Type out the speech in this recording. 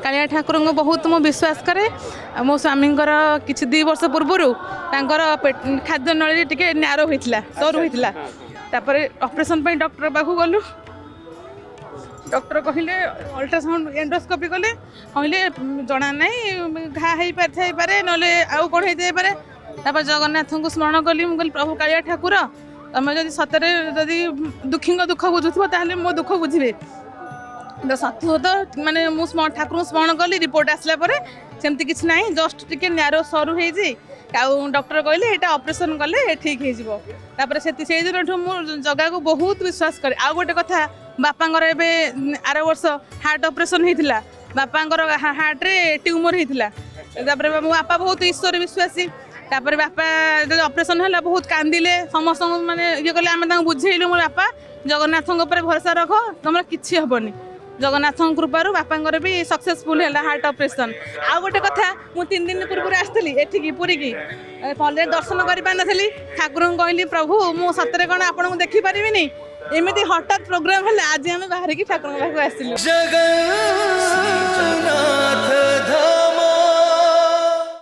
कालिया ठाकुर को बहुत मो विश्वास करे मो स्वामी किसी 2 वर्ष पूर्व खाद्य नली टे न्यारो होता सरू होता ऑपरेशन डॉक्टर पाखु गलु डॉक्टर कहले अल्ट्रासाउंड एंडोस्कोपी कले कहले जना नहीं घा हो पारे ना आउ कौन होपे जगन्नाथ को स्मरण कली मुझे प्रभु कालिया ठाकुर तुम जब सतरे जदि दुखी दुख बुझुव ताहले मो दुख बुझे तो सतु तो माने मु ठाकुर स्मरण कली रिपोर्ट आसला सेमती किसी ना जस्ट टिके न्यारो सरू हो डॉक्टर कहले यहाँ ऑपरेशन कले ठीक हो से दिन जगह को बहुत विश्वास करे आउ गोटे कथा बापांगर एवं आर वर्ष हार्ट ऑपरेशन होता बापांगर हार्ट रे ट्यूमर होता मो बापा बहुत ईश्वर विश्वासी तापर बापा जब ऑपरेशन है बहुत कांदिले समस्त माने ये कले आम बुझेलु मोर बापा जगन्नाथ भरोसा रख तुम किसी हेनी जगन्नाथ कृपार बापांगर भी सक्सेसफुल है हार्ट ऑपरेशन आउ गोटे कथा मु 3 दिन पूर्व आसती एठिकी पूरी की भले दर्शन कर पारि ठाकुर कहली प्रभु मु सतरे कौन आपको देखिपारि एमती हठात प्रोग्राम है आज आम बाहर की ठाकुर पाखु आसिलु।